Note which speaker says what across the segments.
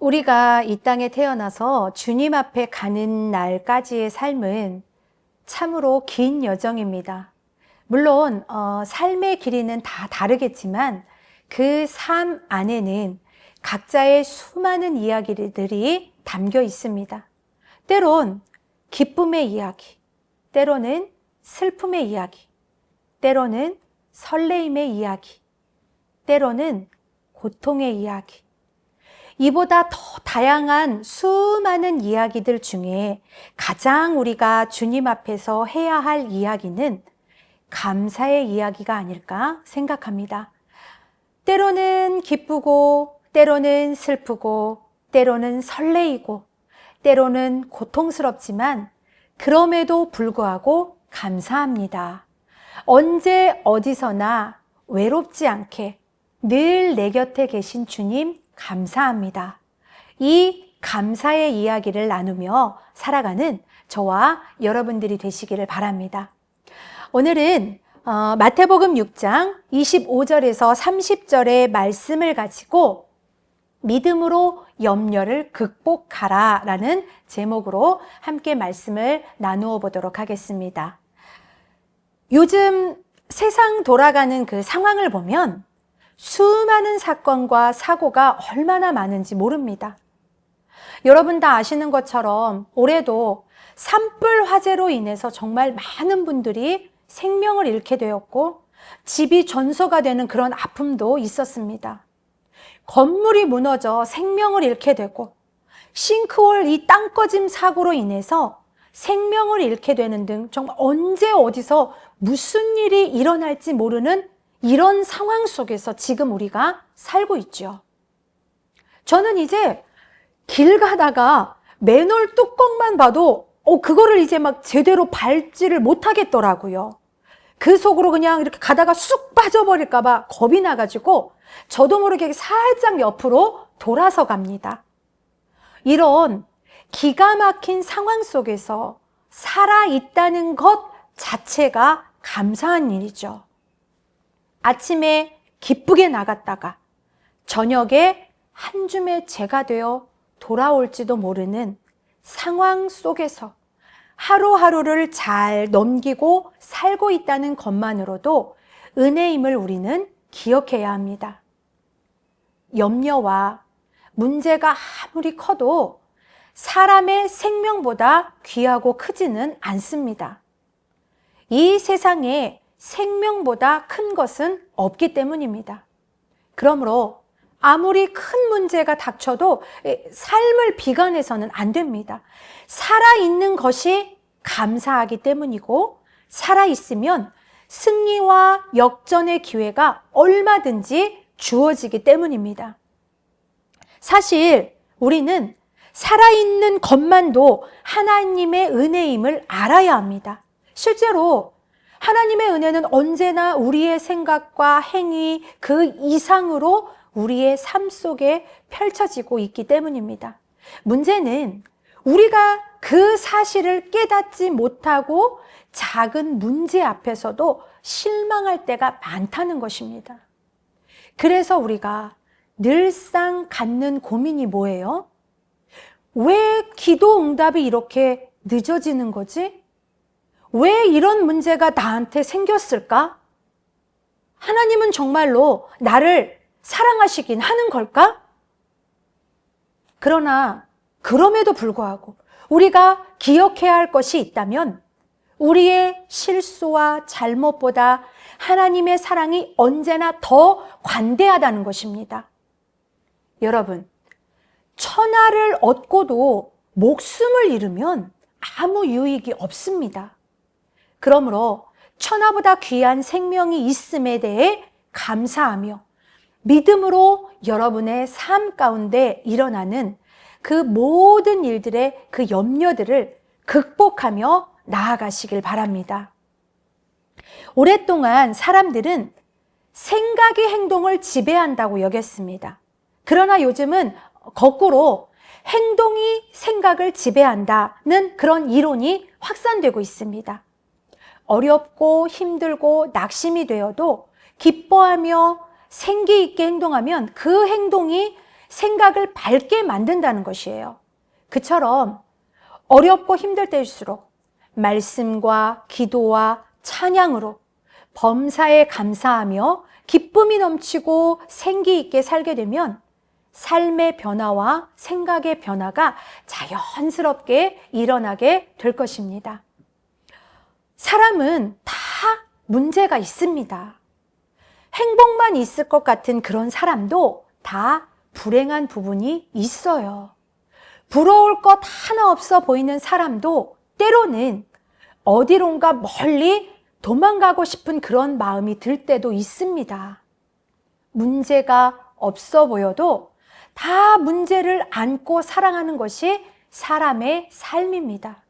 Speaker 1: 우리가 이 땅에 태어나서 주님 앞에 가는 날까지의 삶은 참으로 긴 여정입니다. 물론 삶의 길이는 다 다르겠지만 그 삶 안에는 각자의 수많은 이야기들이 담겨 있습니다. 때론 기쁨의 이야기, 때로는 슬픔의 이야기, 때로는 설레임의 이야기, 때로는 고통의 이야기. 이보다 더 다양한 수많은 이야기들 중에 가장 우리가 주님 앞에서 해야 할 이야기는 감사의 이야기가 아닐까 생각합니다. 때로는 기쁘고, 때로는 슬프고, 때로는 설레이고, 때로는 고통스럽지만 그럼에도 불구하고 감사합니다. 언제 어디서나 외롭지 않게 늘 내 곁에 계신 주님 감사합니다. 이 감사의 이야기를 나누며 살아가는 저와 여러분들이 되시기를 바랍니다. 오늘은 마태복음 6장 25절에서 30절의 말씀을 가지고 믿음으로 염려를 극복하라 라는 제목으로 함께 말씀을 나누어 보도록 하겠습니다. 요즘 세상 돌아가는 그 상황을 보면 수많은 사건과 사고가 얼마나 많은지 모릅니다. 여러분 다 아시는 것처럼 올해도 산불 화재로 인해서 정말 많은 분들이 생명을 잃게 되었고 집이 전소가 되는 그런 아픔도 있었습니다. 건물이 무너져 생명을 잃게 되고 싱크홀 이 땅꺼짐 사고로 인해서 생명을 잃게 되는 등 정말 언제 어디서 무슨 일이 일어날지 모르는 이런 상황 속에서 지금 우리가 살고 있죠. 저는 이제 길 가다가 맨홀 뚜껑만 봐도 그거를 이제 막 제대로 밟지를 못하겠더라고요. 그 속으로 그냥 이렇게 가다가 쑥 빠져버릴까 봐 겁이 나가지고 저도 모르게 살짝 옆으로 돌아서 갑니다. 이런 기가 막힌 상황 속에서 살아있다는 것 자체가 감사한 일이죠. 아침에 기쁘게 나갔다가 저녁에 한 줌의 재가 되어 돌아올지도 모르는 상황 속에서 하루하루를 잘 넘기고 살고 있다는 것만으로도 은혜임을 우리는 기억해야 합니다. 염려와 문제가 아무리 커도 사람의 생명보다 귀하고 크지는 않습니다. 이 세상에 생명보다 큰 것은 없기 때문입니다. 그러므로 아무리 큰 문제가 닥쳐도 삶을 비관해서는 안 됩니다. 살아있는 것이 감사하기 때문이고 살아있으면 승리와 역전의 기회가 얼마든지 주어지기 때문입니다. 사실 우리는 살아있는 것만도 하나님의 은혜임을 알아야 합니다. 실제로 하나님의 은혜는 언제나 우리의 생각과 행위 그 이상으로 우리의 삶 속에 펼쳐지고 있기 때문입니다. 문제는 우리가 그 사실을 깨닫지 못하고 작은 문제 앞에서도 실망할 때가 많다는 것입니다. 그래서 우리가 늘상 갖는 고민이 뭐예요? 왜 기도 응답이 이렇게 늦어지는 거지? 왜 이런 문제가 나한테 생겼을까? 하나님은 정말로 나를 사랑하시긴 하는 걸까? 그러나 그럼에도 불구하고 우리가 기억해야 할 것이 있다면 우리의 실수와 잘못보다 하나님의 사랑이 언제나 더 관대하다는 것입니다. 여러분, 천하를 얻고도 목숨을 잃으면 아무 유익이 없습니다. 그러므로 천하보다 귀한 생명이 있음에 대해 감사하며 믿음으로 여러분의 삶 가운데 일어나는 그 모든 일들의 그 염려들을 극복하며 나아가시길 바랍니다. 오랫동안 사람들은 생각이 행동을 지배한다고 여겼습니다. 그러나 요즘은 거꾸로 행동이 생각을 지배한다는 그런 이론이 확산되고 있습니다. 어렵고 힘들고 낙심이 되어도 기뻐하며 생기 있게 행동하면 그 행동이 생각을 밝게 만든다는 것이에요. 그처럼 어렵고 힘들 때일수록 말씀과 기도와 찬양으로 범사에 감사하며 기쁨이 넘치고 생기 있게 살게 되면 삶의 변화와 생각의 변화가 자연스럽게 일어나게 될 것입니다. 사람은 다 문제가 있습니다. 행복만 있을 것 같은 그런 사람도 다 불행한 부분이 있어요. 부러울 것 하나 없어 보이는 사람도 때로는 어디론가 멀리 도망가고 싶은 그런 마음이 들 때도 있습니다. 문제가 없어 보여도 다 문제를 안고 살아가는 것이 사람의 삶입니다.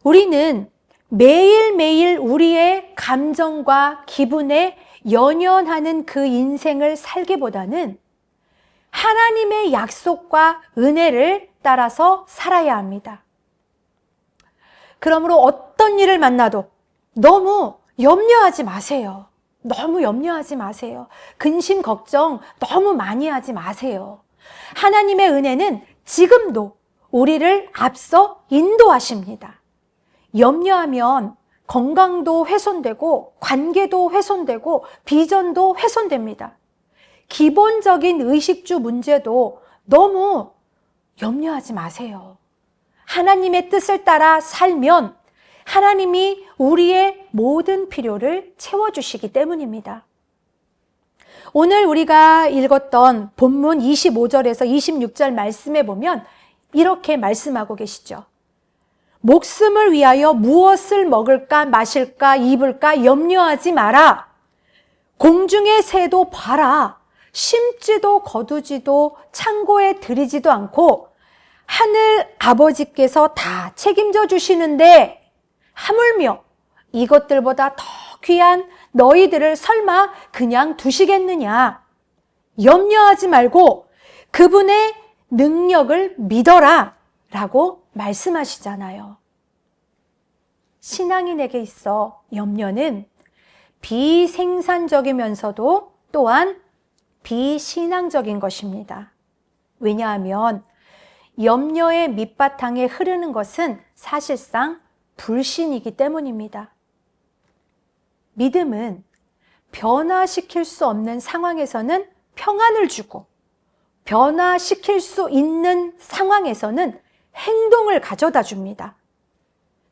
Speaker 1: 우리는 매일매일 우리의 감정과 기분에 연연하는 그 인생을 살기보다는 하나님의 약속과 은혜를 따라서 살아야 합니다. 그러므로 어떤 일을 만나도 너무 염려하지 마세요. 너무 염려하지 마세요. 근심, 걱정 너무 많이 하지 마세요. 하나님의 은혜는 지금도 우리를 앞서 인도하십니다. 염려하면 건강도 훼손되고 관계도 훼손되고 비전도 훼손됩니다. 기본적인 의식주 문제도 너무 염려하지 마세요. 하나님의 뜻을 따라 살면 하나님이 우리의 모든 필요를 채워주시기 때문입니다. 오늘 우리가 읽었던 본문 25절에서 26절 말씀에 보면 이렇게 말씀하고 계시죠. 목숨을 위하여 무엇을 먹을까 마실까 입을까 염려하지 마라. 공중의 새도 봐라. 심지도 거두지도 창고에 들이지도 않고 하늘 아버지께서 다 책임져 주시는데 하물며 이것들보다 더 귀한 너희들을 설마 그냥 두시겠느냐. 염려하지 말고 그분의 능력을 믿어라 라고 말씀하시잖아요. 신앙인에게 있어 염려는 비생산적이면서도 또한 비신앙적인 것입니다. 왜냐하면 염려의 밑바탕에 흐르는 것은 사실상 불신이기 때문입니다. 믿음은 변화시킬 수 없는 상황에서는 평안을 주고 변화시킬 수 있는 상황에서는 행동을 가져다 줍니다.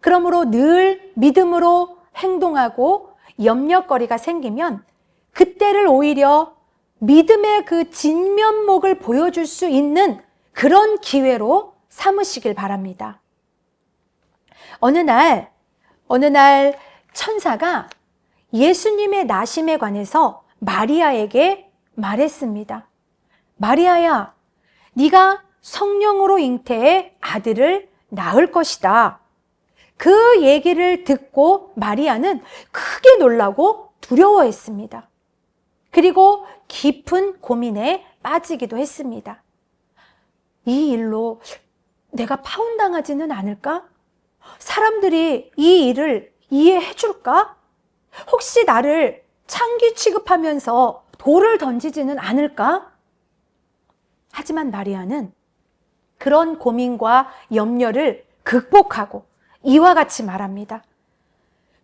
Speaker 1: 그러므로 늘 믿음으로 행동하고 염려거리가 생기면 그때를 오히려 믿음의 그 진면목을 보여줄 수 있는 그런 기회로 삼으시길 바랍니다. 어느 날 천사가 예수님의 나심에 관해서 마리아에게 말했습니다. 마리아야, 네가 성령으로 잉태해 아들을 낳을 것이다. 그 얘기를 듣고 마리아는 크게 놀라고 두려워했습니다. 그리고 깊은 고민에 빠지기도 했습니다. 이 일로 내가 파혼당하지는 않을까? 사람들이 이 일을 이해해 줄까? 혹시 나를 창기 취급하면서 돌을 던지지는 않을까? 하지만 마리아는 그런 고민과 염려를 극복하고 이와 같이 말합니다.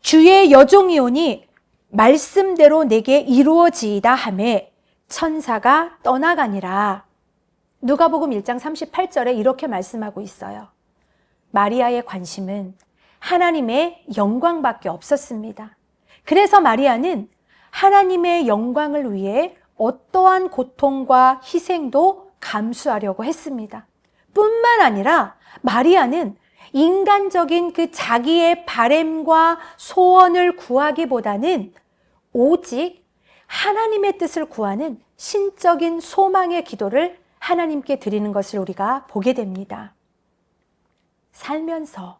Speaker 1: 주의 여종이오니 말씀대로 내게 이루어지이다 하매 천사가 떠나가니라. 누가복음 1장 38절에 이렇게 말씀하고 있어요. 마리아의 관심은 하나님의 영광밖에 없었습니다. 그래서 마리아는 하나님의 영광을 위해 어떠한 고통과 희생도 감수하려고 했습니다. 뿐만 아니라 마리아는 인간적인 그 자기의 바램과 소원을 구하기보다는 오직 하나님의 뜻을 구하는 신적인 소망의 기도를 하나님께 드리는 것을 우리가 보게 됩니다. 살면서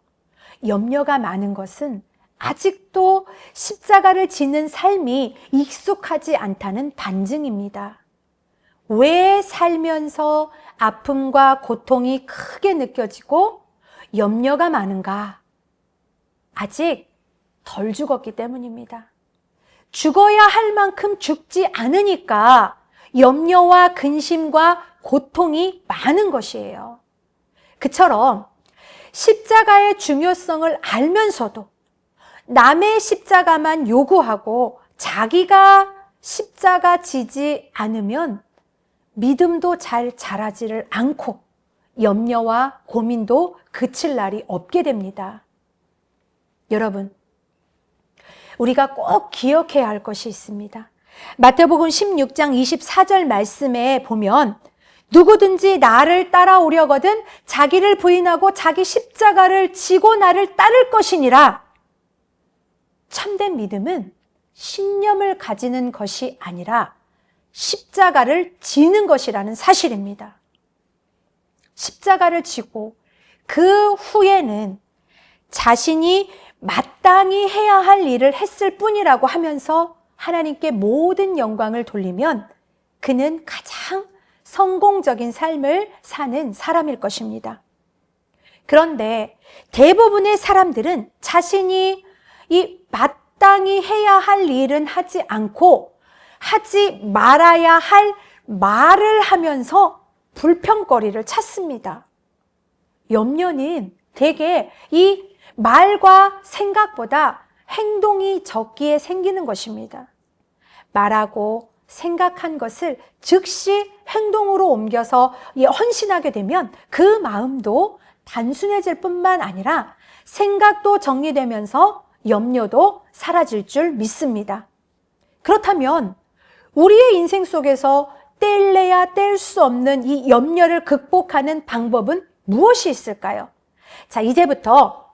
Speaker 1: 염려가 많은 것은 아직도 십자가를 지는 삶이 익숙하지 않다는 반증입니다. 왜 살면서 아픔과 고통이 크게 느껴지고 염려가 많은가? 아직 덜 죽었기 때문입니다. 죽어야 할 만큼 죽지 않으니까 염려와 근심과 고통이 많은 것이에요. 그처럼 십자가의 중요성을 알면서도 남의 십자가만 요구하고 자기가 십자가 지지 않으면 믿음도 잘 자라지를 않고 염려와 고민도 그칠 날이 없게 됩니다. 여러분, 우리가 꼭 기억해야 할 것이 있습니다. 마태복음 16장 24절 말씀에 보면 누구든지 나를 따라오려거든 자기를 부인하고 자기 십자가를 지고 나를 따를 것이니라. 참된 믿음은 신념을 가지는 것이 아니라 십자가를 지는 것이라는 사실입니다. 십자가를 지고 그 후에는 자신이 마땅히 해야 할 일을 했을 뿐이라고 하면서 하나님께 모든 영광을 돌리면 그는 가장 성공적인 삶을 사는 사람일 것입니다. 그런데 대부분의 사람들은 자신이 이 마땅히 해야 할 일은 하지 않고 하지 말아야 할 말을 하면서 불평거리를 찾습니다. 염려는 대개 이 말과 생각보다 행동이 적기에 생기는 것입니다. 말하고 생각한 것을 즉시 행동으로 옮겨서 헌신하게 되면 그 마음도 단순해질 뿐만 아니라 생각도 정리되면서 염려도 사라질 줄 믿습니다. 그렇다면 우리의 인생 속에서 뗄래야 뗄 수 없는 이 염려를 극복하는 방법은 무엇이 있을까요? 자, 이제부터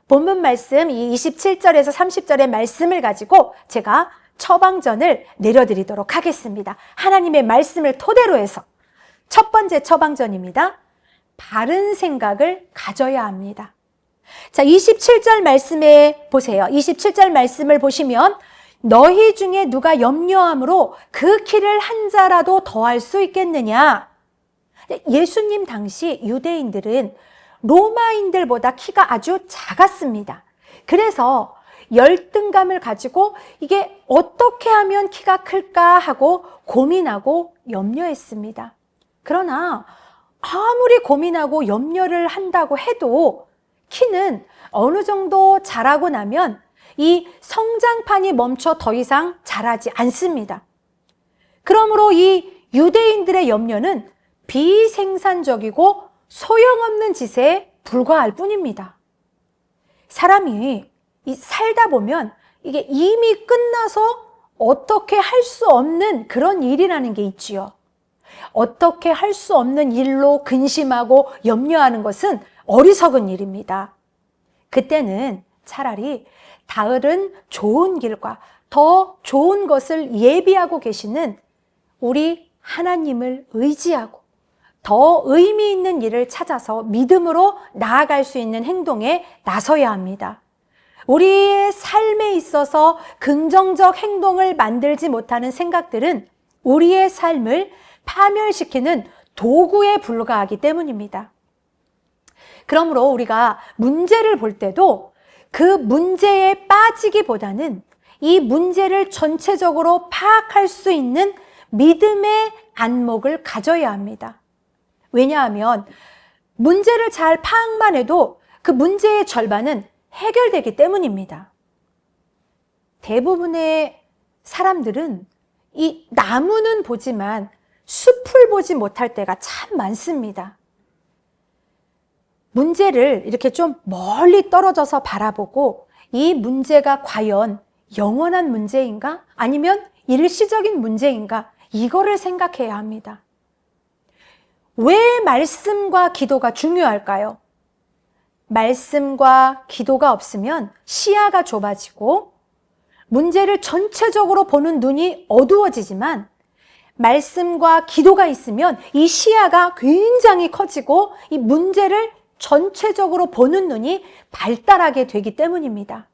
Speaker 1: 본문 말씀 이 27절에서 30절의 말씀을 가지고 제가 처방전을 내려드리도록 하겠습니다. 하나님의 말씀을 토대로 해서 첫 번째 처방전입니다. 바른 생각을 가져야 합니다. 자, 27절 말씀에 보세요. 27절 말씀을 보시면 너희 중에 누가 염려함으로 그 키를 한 자라도 더할 수 있겠느냐? 예수님 당시 유대인들은 로마인들보다 키가 아주 작았습니다. 그래서 열등감을 가지고 이게 어떻게 하면 키가 클까 하고 고민하고 염려했습니다. 그러나 아무리 고민하고 염려를 한다고 해도 키는 어느 정도 자라고 나면 이 성장판이 멈춰 더 이상 자라지 않습니다. 그러므로 이 유대인들의 염려는 비생산적이고 소용없는 짓에 불과할 뿐입니다. 사람이 살다 보면 이게 이미 끝나서 어떻게 할 수 없는 그런 일이라는 게 있지요. 어떻게 할 수 없는 일로 근심하고 염려하는 것은 어리석은 일입니다. 그때는 차라리 다른 좋은 길과 더 좋은 것을 예비하고 계시는 우리 하나님을 의지하고 더 의미 있는 일을 찾아서 믿음으로 나아갈 수 있는 행동에 나서야 합니다. 우리의 삶에 있어서 긍정적 행동을 만들지 못하는 생각들은 우리의 삶을 파멸시키는 도구에 불과하기 때문입니다. 그러므로 우리가 문제를 볼 때도 그 문제에 빠지기보다는 이 문제를 전체적으로 파악할 수 있는 믿음의 안목을 가져야 합니다. 왜냐하면 문제를 잘 파악만 해도 그 문제의 절반은 해결되기 때문입니다. 대부분의 사람들은 이 나무는 보지만 숲을 보지 못할 때가 참 많습니다. 문제를 이렇게 좀 멀리 떨어져서 바라보고 이 문제가 과연 영원한 문제인가? 아니면 일시적인 문제인가? 이거를 생각해야 합니다. 왜 말씀과 기도가 중요할까요? 말씀과 기도가 없으면 시야가 좁아지고 문제를 전체적으로 보는 눈이 어두워지지만 말씀과 기도가 있으면 이 시야가 굉장히 커지고 이 문제를 전체적으로 보는 눈이 발달하게 되기 때문입니다.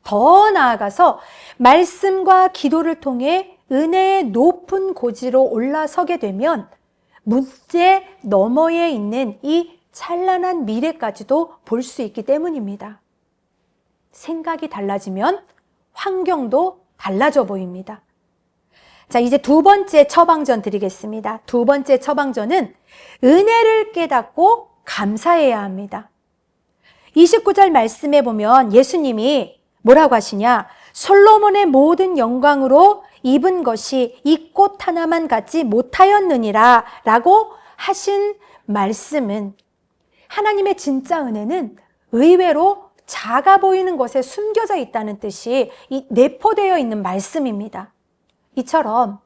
Speaker 1: 더 나아가서 말씀과 기도를 통해 은혜의 높은 고지로 올라서게 되면 문제 너머에 있는 이 찬란한 미래까지도 볼 수 있기 때문입니다. 생각이 달라지면 환경도 달라져 보입니다. 자, 이제 두 번째 처방전 드리겠습니다. 두 번째 처방전은 은혜를 깨닫고 감사해야 합니다. 29절 말씀에 보면 예수님이 뭐라고 하시냐? 솔로몬의 모든 영광으로 입은 것이 이 꽃 하나만 갖지 못하였느니라 라고 하신 말씀은, 하나님의 진짜 은혜는 의외로 작아 보이는 것에 숨겨져 있다는 뜻이 내포되어 있는 말씀입니다. 이처럼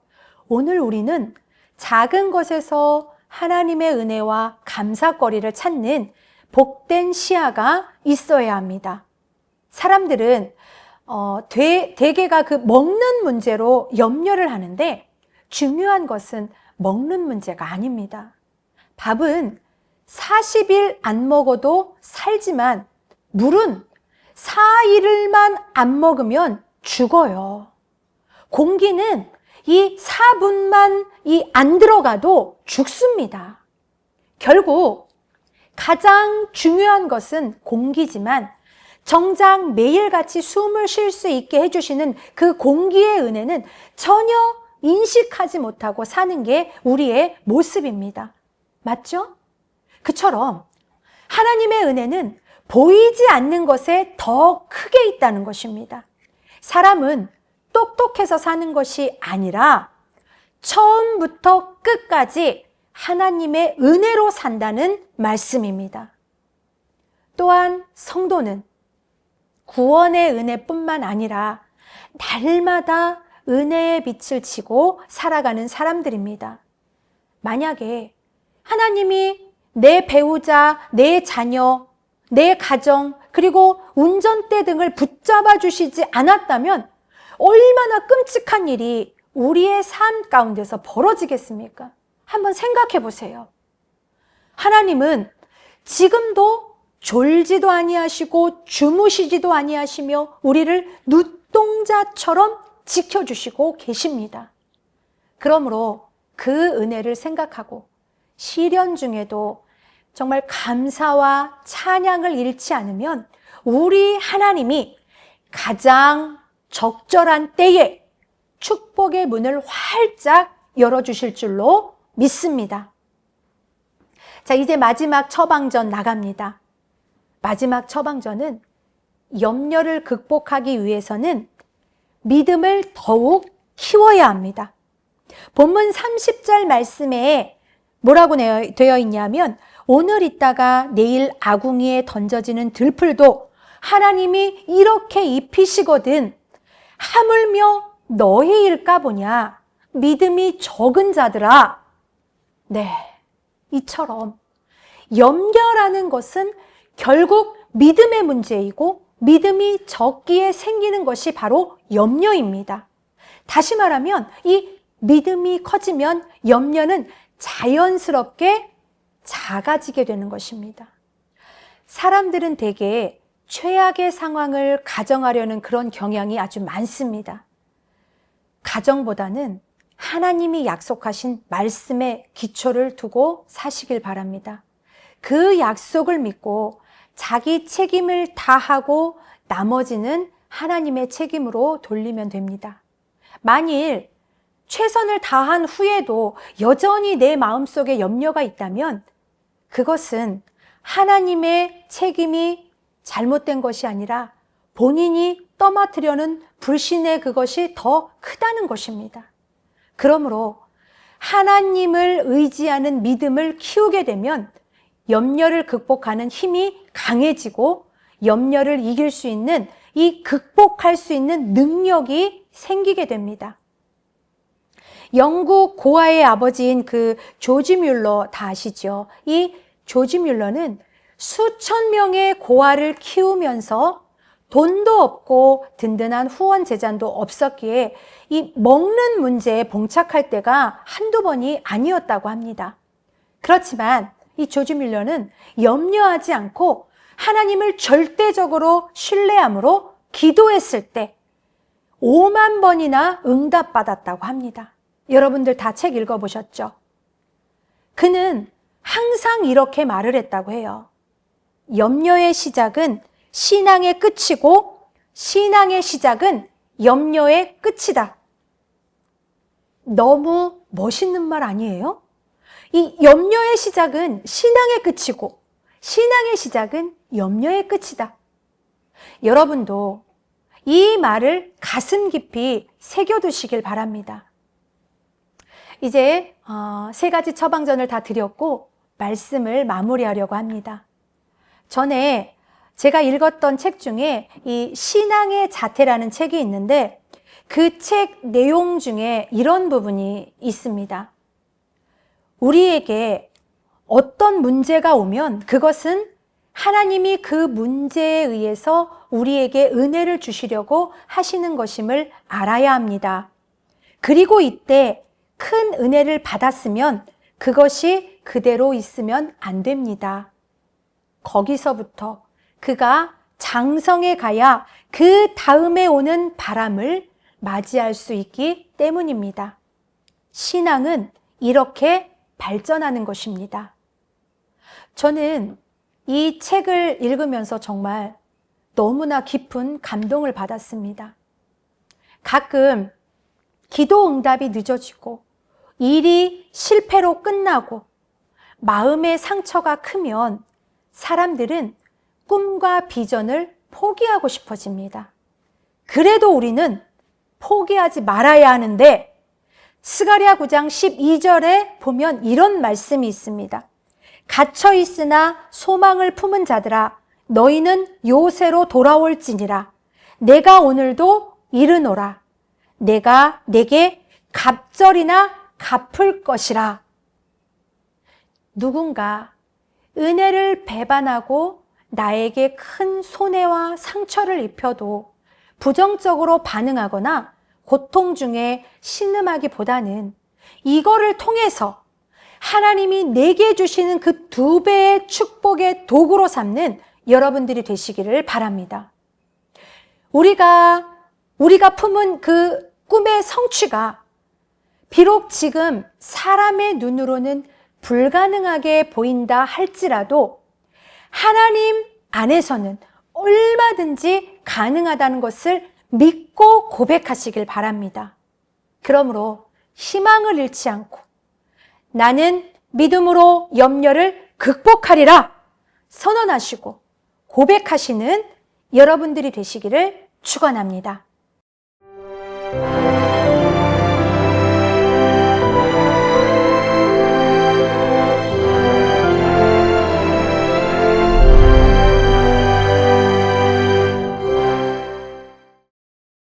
Speaker 1: 오늘 우리는 작은 것에서 하나님의 은혜와 감사거리를 찾는 복된 시야가 있어야 합니다. 사람들은 대개가 그 먹는 문제로 염려를 하는데, 중요한 것은 먹는 문제가 아닙니다. 밥은 40일 안 먹어도 살지만 물은 4일만 안 먹으면 죽어요. 공기는 이 4분만 안 들어가도 죽습니다. 결국 가장 중요한 것은 공기지만 정작 매일같이 숨을 쉴 수 있게 해주시는 그 공기의 은혜는 전혀 인식하지 못하고 사는 게 우리의 모습입니다. 맞죠? 그처럼 하나님의 은혜는 보이지 않는 것에 더 크게 있다는 것입니다. 사람은 똑똑해서 사는 것이 아니라 처음부터 끝까지 하나님의 은혜로 산다는 말씀입니다. 또한 성도는 구원의 은혜뿐만 아니라 날마다 은혜의 빛을 지고 살아가는 사람들입니다. 만약에 하나님이 내 배우자, 내 자녀, 내 가정, 그리고 운전대 등을 붙잡아 주시지 않았다면 얼마나 끔찍한 일이 우리의 삶 가운데서 벌어지겠습니까? 한번 생각해 보세요. 하나님은 지금도 졸지도 아니하시고 주무시지도 아니하시며 우리를 눈동자처럼 지켜주시고 계십니다. 그러므로 그 은혜를 생각하고 시련 중에도 정말 감사와 찬양을 잃지 않으면 우리 하나님이 가장 적절한 때에 축복의 문을 활짝 열어주실 줄로 믿습니다. 자, 이제 마지막 처방전 나갑니다. 마지막 처방전은 염려를 극복하기 위해서는 믿음을 더욱 키워야 합니다. 본문 30절 말씀에 뭐라고 되어 있냐면, 오늘 있다가 내일 아궁이에 던져지는 들풀도 하나님이 이렇게 입히시거든 하물며 너희 일까 보냐, 믿음이 적은 자들아. 네, 이처럼 염려라는 것은 결국 믿음의 문제이고 믿음이 적기에 생기는 것이 바로 염려입니다. 다시 말하면 이 믿음이 커지면 염려는 자연스럽게 작아지게 되는 것입니다. 사람들은 대개 최악의 상황을 가정하려는 그런 경향이 아주 많습니다. 가정보다는 하나님이 약속하신 말씀에 기초를 두고 사시길 바랍니다. 그 약속을 믿고 자기 책임을 다하고 나머지는 하나님의 책임으로 돌리면 됩니다. 만일 최선을 다한 후에도 여전히 내 마음속에 염려가 있다면 그것은 하나님의 책임이 잘못된 것이 아니라 본인이 떠맡으려는 불신의 그것이 더 크다는 것입니다. 그러므로 하나님을 의지하는 믿음을 키우게 되면 염려를 극복하는 힘이 강해지고 염려를 이길 수 있는, 이 극복할 수 있는 능력이 생기게 됩니다. 영국 고아의 아버지인 그 조지 뮬러 다 아시죠? 이 조지 뮬러는 수천 명의 고아를 키우면서 돈도 없고 든든한 후원 재단도 없었기에 이 먹는 문제에 봉착할 때가 한두 번이 아니었다고 합니다. 그렇지만 이 조지 뮬러는 염려하지 않고 하나님을 절대적으로 신뢰함으로 기도했을 때 5만 번이나 응답받았다고 합니다. 여러분들 다 책 읽어보셨죠? 그는 항상 이렇게 말을 했다고 해요. 염려의 시작은 신앙의 끝이고 신앙의 시작은 염려의 끝이다. 너무 멋있는 말 아니에요? 이 염려의 시작은 신앙의 끝이고 신앙의 시작은 염려의 끝이다. 여러분도 이 말을 가슴 깊이 새겨두시길 바랍니다. 이제 세 가지 처방전을 다 드렸고 말씀을 마무리하려고 합니다. 전에 제가 읽었던 책 중에 이 신앙의 자태라는 책이 있는데 그 책 내용 중에 이런 부분이 있습니다. 우리에게 어떤 문제가 오면 그것은 하나님이 그 문제에 의해서 우리에게 은혜를 주시려고 하시는 것임을 알아야 합니다. 그리고 이때 큰 은혜를 받았으면 그것이 그대로 있으면 안 됩니다. 거기서부터 그가 장성에 가야 그 다음에 오는 바람을 맞이할 수 있기 때문입니다. 신앙은 이렇게 발전하는 것입니다. 저는 이 책을 읽으면서 정말 너무나 깊은 감동을 받았습니다. 가끔 기도 응답이 늦어지고 일이 실패로 끝나고 마음의 상처가 크면 사람들은 꿈과 비전을 포기하고 싶어집니다. 그래도 우리는 포기하지 말아야 하는데 스가랴 9장 12절에 보면 이런 말씀이 있습니다. 갇혀 있으나 소망을 품은 자들아 너희는 요새로 돌아올지니라. 내가 오늘도 이르노라. 내가 내게 갑절이나 갚을 것이라. 누군가 은혜를 배반하고 나에게 큰 손해와 상처를 입혀도 부정적으로 반응하거나 고통 중에 신음하기보다는 이거를 통해서 하나님이 내게 주시는 그 2배의 축복의 도구로 삼는 여러분들이 되시기를 바랍니다. 우리가 품은 그 꿈의 성취가 비록 지금 사람의 눈으로는 불가능하게 보인다 할지라도 하나님 안에서는 얼마든지 가능하다는 것을 믿고 고백하시길 바랍니다. 그러므로 희망을 잃지 않고 나는 믿음으로 염려를 극복하리라 선언하시고 고백하시는 여러분들이 되시기를 축원합니다.